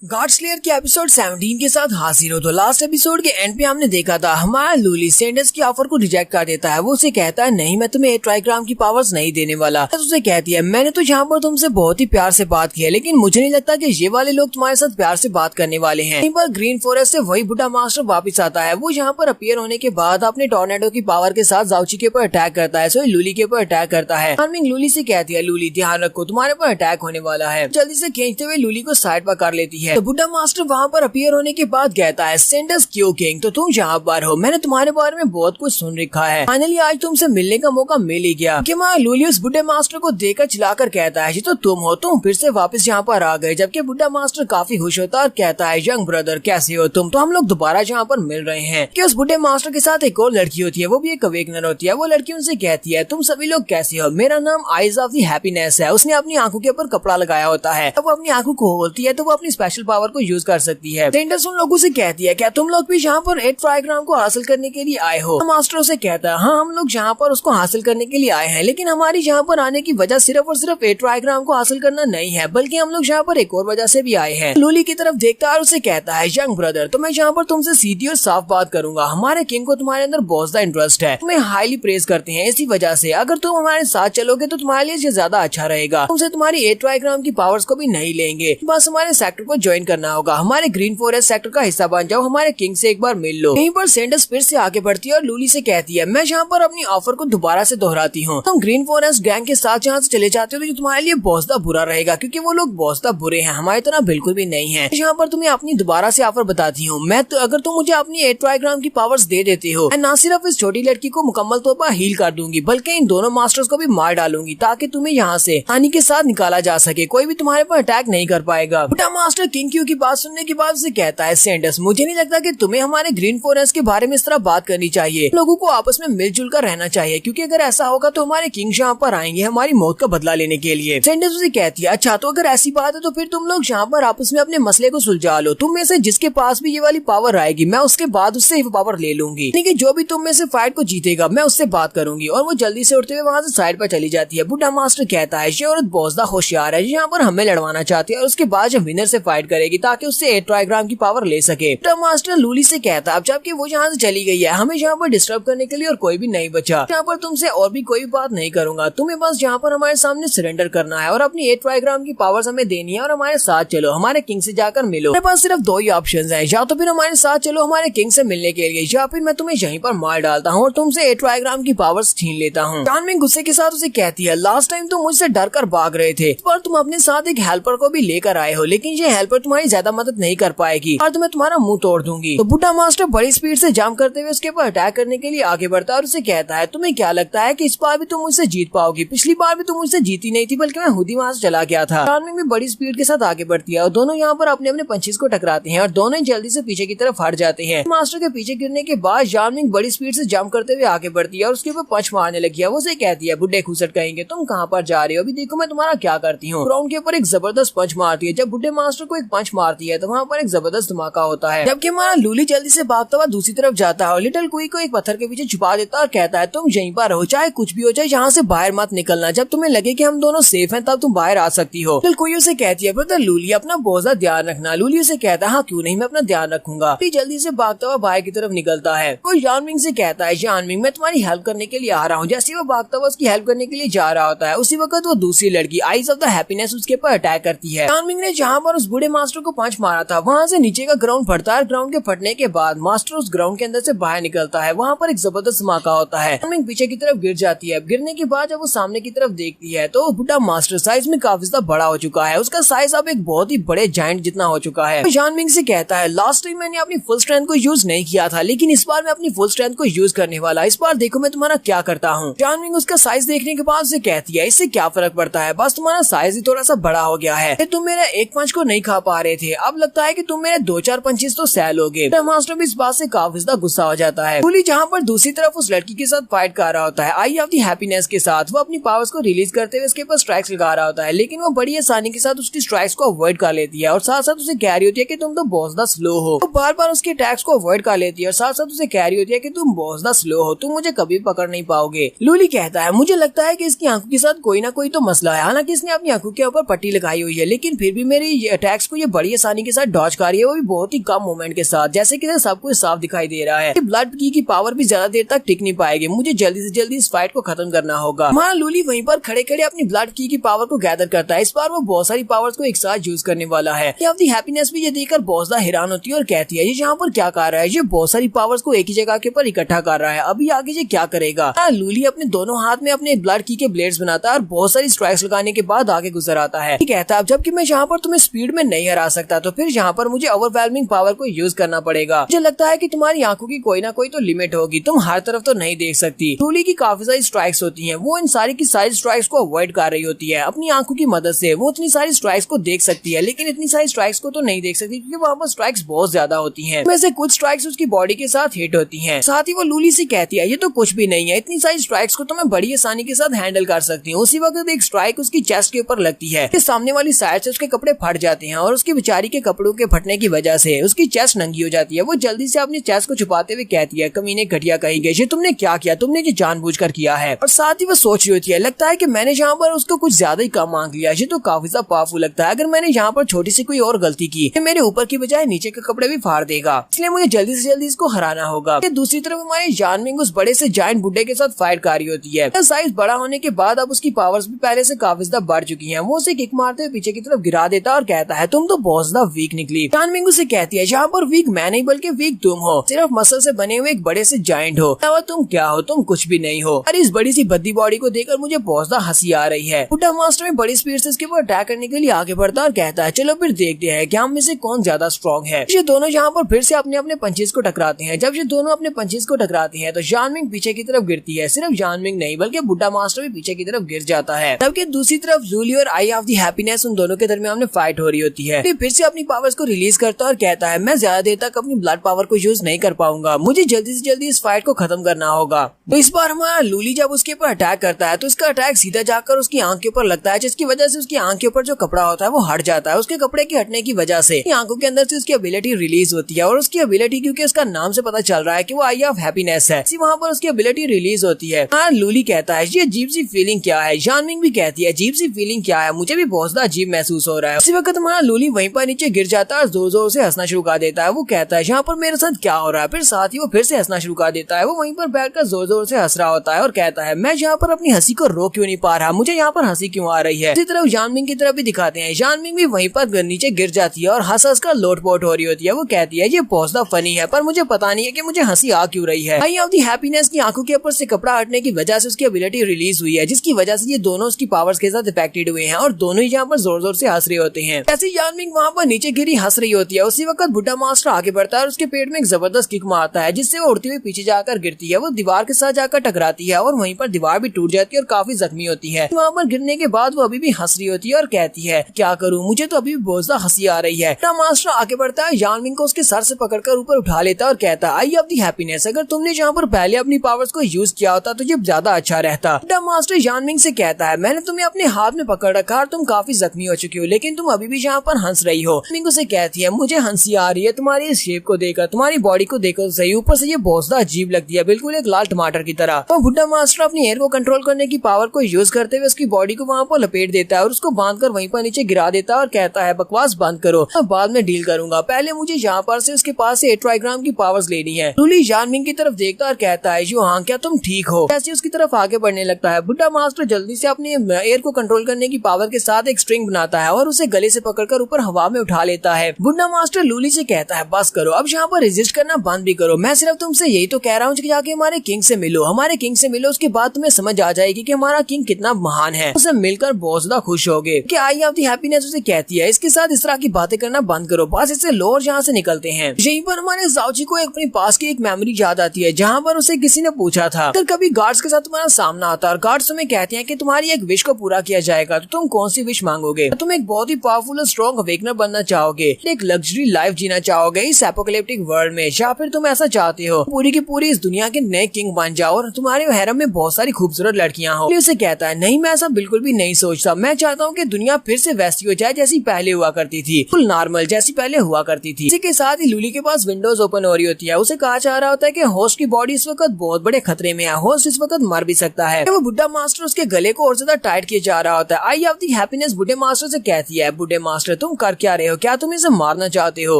God slayer के episode 17 के साथ हाजिर हो। तो लास्ट एपिसोड के एंड पे हमने देखा था हमारा लूली सैंडर्स की ऑफर को रिजेक्ट कर देता है। वो उसे कहता है नहीं, मैं तुम्हें 8 ट्राइग्राम की पावर्स नहीं देने वाला। तो उसे कहती है मैंने तो यहाँ पर तुमसे बहुत ही प्यार से बात की है, लेकिन मुझे नहीं लगता कि ये वाले लोग तुम्हारे साथ प्यार से बात करने वाले हैं। यहीं पर ग्रीन फॉरेस्ट से वही बुढ़ा मास्टर वापिस आता है। वो यहाँ पर अपीयर होने के बाद अपने टॉर्नेडो की पावर के साथ जाउची के ऊपर अटैक करता है, सॉरी लूली के ऊपर अटैक करता है। हार्मिंग लूली से कहती है लूली ध्यान रखो, तुम्हारे ऊपर अटैक होने वाला है। जल्दी से खींचते हुए लूली को साइड पर कर लेती है। तो बुढ़ा मास्टर वहाँ पर अपीयर होने के बाद कहता है सैंडर्स क्यों किंग, तो तुम यहाँ पर हो, मैंने तुम्हारे बारे में बहुत कुछ सुन रखा है। फाइनली आज तुमसे मिलने का मौका मिल ही गया। कि मैं लूली उस बुढ़े मास्टर को देखकर चिल्लाकर कहता है जी तो तुम हो, तुम फिर से वापस यहाँ पर आ गए। जबकि बुढ़ा मास्टर काफी खुश होता है और कहता है यंग ब्रदर कैसे हो तुम, तो हम लोग दोबारा यहाँ पर मिल रहे हैं। कि उस बुढ़े मास्टर के साथ एक और लड़की होती है, वो भी एक अवेकनर होती है। वो लड़की उनसे कहती है तुम सभी लोग कैसे हो, मेरा नाम आइज ऑफ दी हैप्पीनेस है। उसने अपनी आंखों के ऊपर कपड़ा लगाया होता है, तो वो अपनी आंखों को खोलती है तो वो अपनी स्पेशल पावर को यूज कर सकती है। सैंडर्स उन लोगों से कहती है क्या तुम लोग भी यहाँ पर 8 ट्राइग्राम को हासिल करने के लिए आए हो। मास्टर से कहता है हाँ हम लोग यहाँ पर उसको हासिल करने के लिए आए हैं, लेकिन हमारी यहाँ पर आने की वजह सिर्फ और सिर्फ 8 ट्राइग्राम को हासिल करना नहीं है, बल्कि हम लोग यहाँ पर एक और वजह से भी आए हैं। लूली की तरफ देखता है और उसे कहता है यंग ब्रदर तो मैं यहाँ पर तुमसे सीधी और साफ बात करूंगा, हमारे किंग को तुम्हारे अंदर बहुत ज्यादा इंटरेस्ट है, तुम्हें हाईली प्रेज करते हैं। इसी वजह से अगर तुम हमारे साथ चलोगे तो तुम्हारे लिए ये ज्यादा अच्छा रहेगा। तुमसे तुम्हारी 8 ट्राइग्राम की पावर्स को भी नहीं लेंगे, बस हमारे सेक्टर को ज्वाइन करना होगा, हमारे ग्रीन फॉरेस्ट सेक्टर का हिस्सा बन जाओ, हमारे किंग से एक बार मिल लो। यहीं पर सैंडर्स फिर से आगे बढ़ती है और लूली से कहती है मैं यहाँ पर अपनी ऑफर को दोबारा से दोहराती हूँ, तुम ग्रीन फॉरेस्ट गैंग के साथ यहाँ से चले जाते हो तो ये तुम्हारे लिए बहुत ज्यादा बुरा रहेगा, क्योंकि वो लोग बहुत ज्यादा बुरे हैं, हमारी तरह बिल्कुल भी नहीं है। यहाँ पर तुम्हें अपनी दोबारा से ऑफर बताती हूँ, मैं तो अगर तुम मुझे अपनी 8 ट्राइग्राम की पावर्स दे देते हो, मैं न सिर्फ इस छोटी लड़की को मुकम्मल तौर पर हील कर दूंगी, बल्कि इन दोनों मास्टर्स को भी मार डालूंगी, ताकि तुम्हें यहाँ से हानि के साथ निकाला जा सके, कोई भी तुम्हारे पर अटैक नहीं कर पाएगा। बुढ़ा मास्टर किंग क्यू की बात सुनने के बाद उसे कहता है सैंडर्स मुझे नहीं लगता कि तुम्हें हमारे ग्रीन फॉरेस्ट के बारे में इस तरह बात करनी चाहिए, लोगों को आपस में मिलजुल कर रहना चाहिए, क्योंकि अगर ऐसा होगा तो हमारे किंग यहाँ पर आएंगे हमारी मौत का बदला लेने के लिए। सैंडर्स उसे कहती है अच्छा तो अगर ऐसी बात है तो फिर तुम लोग यहाँ पर आपस में अपने मसले को सुलझा लो, तुम में से जिसके पास भी ये वाली पावर आएगी मैं उसके बाद उससे पावर ले लूंगी, ठीक है, जो भी तुम में से फाइट को जीतेगा मैं उससे बात करूंगी। और वो जल्दी से उठते हुए वहाँ से साइड पर चली जाती है। बुढ़ा मास्टर कहता है ये औरत बहुत ज्यादा होशियार है, यहाँ पर हमें लड़वाना चाहती है और उसके बाद जब विनर से फाइट करेगी ताकि उससे 8 ट्राइग्राम की पावर ले सके। बुढ़ा मास्टर लूली से कहता है जबकि वो यहाँ से चली गई है, हमें यहाँ पर डिस्टर्ब करने के लिए और कोई भी नहीं बचा, यहाँ पर तुमसे और भी कोई बात नहीं करूंगा, तुम्हें बस यहाँ पर हमारे सामने सरेंडर करना है और अपनी 8 ट्राइग्राम की पावर्स हमें देनी है और हमारे साथ चलो, हमारे किंग से जाकर मिलो। मेरे पास सिर्फ 2 ही ऑप्शन है, या तो फिर हमारे साथ चलो हमारे किंग से मिलने के लिए, या फिर मैं तुम्हें यहीं पर मार डालता हूँ और तुमसे 8 ट्राइग्राम की पावर्स छीन लेता हूँ। जानमिंग गुस्से के साथ उसे कहती है लास्ट टाइम तुम मुझसे डर कर भाग रहे थे, पर तुम अपने साथ एक हेल्पर को भी लेकर आए हो, लेकिन ये हेल्पर तुम्हारी ज्यादा मदद नहीं कर पाएगी और तुम्हें तुम्हारा मुंह तोड़ दूंगी। तो बुढ़ा मास्टर बड़ी स्पीड से जंप करते हुए उसके ऊपर अटैक करने के लिए आगे बढ़ता है और उसे कहता है तुम्हें क्या लगता है कि इस बार भी तुम मुझसे जीत पाओगी, पिछली बार भी तुम मुझसे जीती नहीं थी, बल्कि मैं खुद ही वहाँ से चला गया था। जानमिंग भी बड़ी स्पीड के साथ आगे बढ़ती है और दोनों यहाँ पर अपने अपने पंचेस को टकराते हैं और दोनों ही जल्दी से पीछे की तरफ हट जाते हैं। मास्टर के पीछे गिरने के बाद जानमिंग बड़ी स्पीड से जंप करते हुए आगे बढ़ती है और उसके ऊपर पंच मारने लगी है। वो उसे कहती है बुढ़े खुसट कहेंगे तुम कहाँ पर जा रहे हो, अभी देखो मैं तुम्हारा क्या करती हूँ। ग्राउंड के ऊपर एक जबरदस्त पंच मारती है। जब बुढ़े मास्टर को एक पंच मारती है तो वहाँ पर एक जबरदस्त धमाका होता है, जबकि हमारा लूली जल्दी से भागता हुआ दूसरी तरफ जाता है और लिटिल क्वी को एक पत्थर के पीछे छुपा देता है और कहता है तुम यहीं पर रहो, चाहे कुछ भी हो जाए यहाँ से बाहर मत निकलना, जब तुम्हें लगे कि हम दोनों सेफ हैं तब तुम बाहर आ सकती हो। लिटिल क्वी उसे कहती है ब्रदर लूली अपना बहुत ज्यादा ध्यान रखना। लूली उसे कहता है हाँ क्यों नहीं, मैं अपना ध्यान रखूंगा। जल्दी से भागता हुआ बाहर की तरफ निकलता है। वो जानमिंग से कहता है जानमिंग मैं तुम्हारी हेल्प करने के लिए आ रहा हूँ। जैसे वो भागता हुआ उसकी हेल्प करने के लिए जा रहा होता है, उसी वक्त वो दूसरी लड़की आइज ऑफ द हैप्पीनेस उसके ऊपर अटैक करती है। जानमिंग ने जहाँ पर उस बूढ़े मास्टर को पंच मारा था वहाँ से नीचे का ग्राउंड फटता है। ग्राउंड के फटने के बाद मास्टर उस ग्राउंड के अंदर से बाहर निकलता है। वहाँ पर एक जबरदस्त धमाका होता है। जानमिंग पीछे की तरफ गिर जाती है। गिरने के बाद जब वो सामने की तरफ देखती है तो बुढ़ा मास्टर साइज में काफी ज्यादा बड़ा हो चुका है, उसका साइज अब एक बहुत ही बड़े जायंट जितना हो चुका है। जानमिंग से कहता है लास्ट टाइम मैंने अपनी फुल स्ट्रेंथ को यूज नहीं किया था, लेकिन इस बार मैं अपनी फुल स्ट्रेंथ को यूज करने वाला, इस बार देखो मैं तुम्हारा क्या करता हूँ। जानमिंग उसका साइज देखने के बाद से कहती है इससे क्या फर्क पड़ता है, बस तुम्हारा साइज ही थोड़ा सा बड़ा हो गया है। तुम मेरा एक पंच को नहीं खा पा रहे थे, अब लगता है कि तुम मेरे 2-4 पंचेस तो सह लोगे। मास्टर भी इस बात से काफी ज्यादा गुस्सा हो जाता है। लूली जहाँ पर दूसरी तरफ उस लड़की के साथ फाइट कर रहा होता है आई ऑफ दी हैप्पीनेस के साथ, वो अपनी पावर्स को रिलीज करते हुए उसके ऊपर स्ट्राइक्स लगा रहा होता है, लेकिन वो बड़ी आसानी के साथ उसकी स्ट्राइक्स को अवॉइड कर लेती है और साथ साथ उसे कह रही होती है कि तुम तो बहुत ज्यादा स्लो हो। वो बार बार उसके अटैक्स को अवॉइड कर लेती है और साथ साथ उसे कह रही होती है कि तुम बहुत ज्यादा स्लो हो, तुम मुझे कभी पकड़ नहीं पाओगे। लूली कहता है मुझे लगता है कि इसकी आंखों के साथ कोई ना कोई तो मसला है, हालांकि इसने अपनी आंखों के ऊपर पट्टी लगाई हुई है, लेकिन फिर भी मेरी अटैक्स को ये बड़ी आसानी के साथ डॉज कर रही है, वो भी बहुत ही कम मूवमेंट के साथ, जैसे कि सब कुछ साफ दिखाई दे रहा है। ब्लड की पावर भी ज्यादा देर तक टिक नहीं पाएगी, मुझे जल्दी से जल्दी इस फाइट को खत्म करना होगा। हमारा लूली वहीं पर खड़े खड़े अपनी ब्लड की पावर को गैदर करता है। इस बार वो बहुत सारी पावर्स को एक साथ यूज करने वाला है। हैप्पीनेस भी ये देखकर बहुत ज्यादा हैरान होती है और कहती है ये यहाँ पर क्या कर रहा है, ये बहुत सारी पावर्स को एक ही जगह के ऊपर इकट्ठा कर रहा है, अभी आगे ये क्या करेगा। लूली अपने दोनों हाथ में अपने ब्लड की के ब्लेड्स बनाता है और बहुत सारी स्ट्राइक्स लगाने के बाद आगे गुजर आता है। कहता है जबकि मैं यहाँ पर तुम्हें स्पीड में नहीं हरा सकता, तो फिर यहाँ पर मुझे ओवरवेलमिंग पावर को यूज करना पड़ेगा। मुझे लगता है कि तुम्हारी आंखों की कोई ना कोई तो लिमिट होगी, तुम हर तरफ तो नहीं देख सकती। लूली की काफी सारी स्ट्राइक्स होती हैं, वो इन सारी की सारी स्ट्राइक्स को अवॉइड कर रही होती है अपनी आंखों की मदद से। वो इतनी सारी स्ट्राइक्स को देख सकती है, लेकिन इतनी सारी स्ट्राइक्स को तो नहीं देख सकती क्योंकि वहाँ पर स्ट्राइक्स बहुत ज्यादा होती हैं। वैसे कुछ स्ट्राइक्स उसकी बॉडी के साथ हिट होती हैं। साथ ही वो लूली से कहती है ये तो कुछ भी नहीं है, इतनी सारी स्ट्राइक्स को तो मैं बड़ी आसानी के साथ हैंडल कर सकती हूँ। उसी वक्त एक स्ट्राइक उसकी चेस्ट के ऊपर लगती है, सामने वाली साइड से उसके कपड़े फट जाते हैं और उसकी बेचारी के कपड़ों के फटने की वजह से उसकी चेस्ट नंगी हो जाती है। वो जल्दी से अपनी चेस्ट को छुपाते हुए कहती है कमीने घटिया कही गई, ये तुमने क्या किया, तुमने ये जानबूझकर किया है। और साथ ही वो सोच रही होती है लगता है कि मैंने यहाँ पर उसको कुछ ज्यादा ही कम मांग लिया, ये तो काफी ज्यादा पावरफुल लगता है। अगर मैंने यहाँ पर छोटी सी कोई और गलती की तो मेरे ऊपर की बजाय नीचे के कपड़े भी फाड़ देगा, इसलिए मुझे जल्दी से जल्दी इसको हराना होगा। दूसरी तरफ हमारे जानमिंग उस बड़े से जायंट बुड्ढे के साथ फाइट कर रही होती है। साइज बड़ा होने के बाद अब उसकी पावर्स भी पहले से काफी ज्यादा बढ़ चुकी हैं। वो उसे किक मारते हुए पीछे की तरफ गिरा देता और कहता है तुम तो बहुत ज्यादा वीक निकली। जानमिंग उसे कहती है यहाँ पर वीक मैं नहीं बल्कि वीक तुम हो, सिर्फ मसल से बने हुए एक बड़े से जायंट हो, तुम क्या हो, तुम कुछ भी नहीं हो। अरे इस बड़ी सी भद्दी बॉडी को देखकर मुझे बहुत ज्यादा हंसी आ रही है। बुड्ढा मास्टर में बड़ी स्पीड से इसके ऊपर अटैक करने के लिए आगे बढ़ता और कहता है चलो फिर देखते हैं कि हम में से कौन ज्यादा स्ट्रॉन्ग है। ये दोनों यहाँ पर फिर से अपने अपने पंचेस को टकराते हैं। जब ये दोनों अपने पंचेस को टकराते हैं तो जानमिंग पीछे की तरफ गिरती है। सिर्फ जानमिंग नहीं बल्कि बुड्ढा मास्टर भी पीछे की तरफ गिर जाता है। जबकि दूसरी तरफ लूली और आई ऑफ द हैप्पीनेस उन दोनों के दरमियान में फाइट हो रही होती है। फिर से अपनी पावर्स को रिलीज करता है और कहता है मैं ज्यादा देर तक अपनी ब्लड पावर को यूज नहीं कर पाऊंगा, मुझे जल्दी से जल्दी इस फाइट को खत्म करना होगा। तो इस बार हमारा लूली जब उसके ऊपर अटैक करता है तो इसका अटैक सीधा जाकर उसकी आंख के ऊपर लगता है, जिसकी वजह से उसकी आंख के ऊपर जो कपड़ा होता है वो हट जाता है। उसके कपड़े के हटने की वजह से आंखों के अंदर से उसकी एबिलिटी रिलीज होती है और उसकी एबिलिटी क्योंकि उसका नाम से पता चल रहा है कि वो आई ऑफ हैप्पीनेस है, वहाँ पर उसकी एबिलिटी रिलीज होती है। लूली कहता है ये अजीब सी फीलिंग क्या है। जानमिंग भी कहती है अजीब सी फीलिंग क्या है, मुझे भी बहुत ज्यादा अजीब महसूस हो रहा है। उसी वक्त हमारा लूली वहीं पर नीचे गिर जाता है और जोर जोर से हंसना शुरू कर देता है। वो कहता है यहाँ पर मेरे साथ क्या हो रहा है। फिर साथ ही वो फिर से हंसना शुरू कर देता है। वो वहीं पर बैठकर जोर जोर से हंस रहा होता है और कहता है मैं यहाँ पर अपनी हंसी को रोक क्यों नहीं पा रहा, मुझे यहाँ पर हंसी क्यों आ रही है। इसी तरफ जानमिंग की तरफ भी दिखाते हैं। जानमिंग भी वहीं पर नीचे गिर जाती है और हंस हंस कर लोटपोट हो रही होती है। वो कहती है ये बहुत ज्यादा फनी है पर मुझे पता नहीं है कि मुझे हंसी आ क्यों रही है। आई ऑफ द हैप्पीनेस की आंखों के ऊपर से कपड़ा हटने की वजह से उसकी एबिलिटी रिलीज हुई है, जिसकी वजह से ये दोनों उसकी पावर्स के साथ इफेक्टेड हुए हैं और दोनों ही यहाँ पर जोर जोर से हंस रहे होते हैं। ऐसे जानमिंग वहाँ पर नीचे गिरी हंस रही होती है। उसी वक्त बुड्ढा मास्टर आगे बढ़ता है और उसके पेट में एक जबरदस्त किक मारता है, जिससे वो उड़ती हुई पीछे जाकर गिरती है। वो दीवार के साथ जाकर टकराती है और वहीं पर दीवार भी टूट जाती है और काफी जख्मी होती है। वहाँ पर गिरने के बाद वो अभी भी हंस रही होती है और कहती है क्या करूँ, मुझे तो अभी भी बहुत ज्यादा हंसी आ रही है। बुड्ढा मास्टर आगे बढ़ता है, जानमिंग को उसके सर से पकड़कर ऊपर उठा लेता है और कहता है आई ऑफ द हैप्पीनेस, अगर तुमने यहाँ पर पहले अपनी पावर्स को यूज किया होता तो ये ज्यादा अच्छा रहता। बुड्ढा मास्टर जानमिंग से कहता है मैंने तुम्हें अपने हाथ में पकड़ रखा और तुम काफी जख्मी हो चुकी हो, लेकिन तुम अभी भी यहाँ पर हंस रही हो। जानमिंग उसे कहती है मुझे हंसी आ रही है तुम्हारी इस शेप को देखकर, तुम्हारी बॉडी को देखकर सही, ऊपर से ये बहुत ज्यादा अजीब लगती है, बिल्कुल एक लाल टमाटर की तरह। तो बुड्ढा मास्टर अपनी एयर को कंट्रोल करने की पावर को यूज करते हुए उसकी बॉडी को वहाँ पर लपेट देता है और उसको बांधकर वहीं पर नीचे गिरा देता है और कहता है बकवास बंद करो, मैं बाद में डील करूंगा, पहले मुझे यहाँ पर से उसके पास से 8 ट्राइग्राम की पावर्स लेनी है। लूली जानमिंग की तरफ देखता और कहता है जो हाँ क्या तुम ठीक हो। ऐसे उसकी तरफ आगे बढ़ने लगता है। बुड्ढा मास्टर जल्दी से अपने एयर को कंट्रोल करने की पावर के साथ एक स्ट्रिंग बनाता है और उसे गले से पकड़कर ऊपर हवा में उठा लेता है। बुड्ढा मास्टर लूली से कहता है बस करो, अब यहाँ पर रेजिस्ट करना बंद भी करो, मैं सिर्फ तुमसे यही तो कह रहा हूँ कि जाके हमारे किंग से मिलो, हमारे किंग से मिलो, उसके बाद तुम्हें समझ आ जाएगी कि हमारा किंग कितना महान है, उसे मिलकर बहुत ज्यादा खुश होगे। कि आई ऑफ द हैप्पीनेस उसे कहती है इसके साथ इस तरह की बातें करना बंद करो, बस इससे लो और यहाँ से निकलते हैं। यहीं पर हमारे जाओजी को अपने पास की एक मेमोरी याद आती है जहाँ पर उसे किसी ने पूछा था अगर कभी गार्ड्स के साथ तुम्हारा सामना आता और गार्ड्स तुम्हें कहते हैं कि तुम्हारी एक विश को पूरा किया जाएगा तो तुम कौन सी विश मांगोगे। तुम एक बहुत ही पावरफुल और स्ट्रॉन्ग अवेकनर बनना चाहोगे, एक लग्जरी लाइफ जीना चाहोगे इस एपोकैलिप्टिक वर्ल्ड में, या फिर तुम ऐसा चाहते हो पूरी की पूरी इस दुनिया के नए किंग बन जाओ और तुम्हारे हैरम में बहुत सारी खूबसूरत लड़कियां हो। उसे कहता है नहीं मैं ऐसा बिल्कुल भी नहीं सोचता, मैं चाहता हूँ कि दुनिया फिर से वैसी हो जाए जैसी पहले हुआ करती थी, फुल नॉर्मल जैसी पहले हुआ करती थी। इसी के साथ ही लूली के पास विंडोज ओपन हो रही होती है। उसे कहा जा रहा होता है कि होस्ट की बॉडी इस वक्त बहुत बड़े खतरे में है, होस्ट इस वक्त मर भी सकता है। वो बुड्ढा मास्टर उसके गले को और ज्यादा टाइट किया जा रहा होता है। आई ऑफ द हैप्पीनेस बुड्ढे मास्टर से कहती है बुड्ढे मास्टर तुम कर क्या रहे हो, क्या तुम इसे मारना चाहते हो।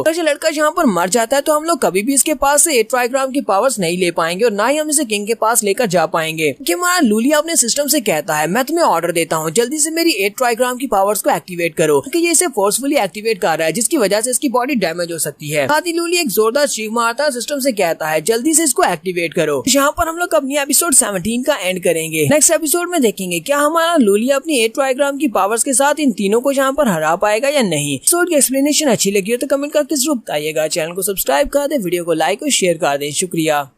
अगर ये लड़का यहाँ पर मर जाता है तो हम लोग कभी भी इसके पास से 8 ट्राइग्राम की पावर्स नहीं ले पाएंगे और ना ही हम इसे किंग के पास लेकर जा पाएंगे। कि हमारा लूलिया अपने सिस्टम से कहता है मैं तुम्हें ऑर्डर देता हूँ जल्दी से मेरी 8 ट्राइग्राम की पावर्स को एक्टिवेट करो, क्योंकि ये इसे फोर्सफुली एक्टिवेट कर रहा है जिसकी वजह से इसकी बॉडी डैमेज हो सकती है। साथ ही लूलिया एक जोरदार चीख मारता है, सिस्टम से कहता है जल्दी से इसको एक्टिवेट करो। यहाँ पर हम लोग अपनी एपिसोड 17 का एंड करेंगे। नेक्स्ट एपिसोड में देखेंगे क्या हमारा लूलिया अपनी 8 ट्राइग्राम की पावर्स के साथ इन तीनों को यहाँ पर हरा पाएगा या नहीं। एपिसोड की एक्सप्लेनेशन अच्छी लगी हो तो कमेंट करके जरूर बताइएगा। चैनल को सब्सक्राइब कर दे, वीडियो को लाइक और शेयर कर दें। शुक्रिया।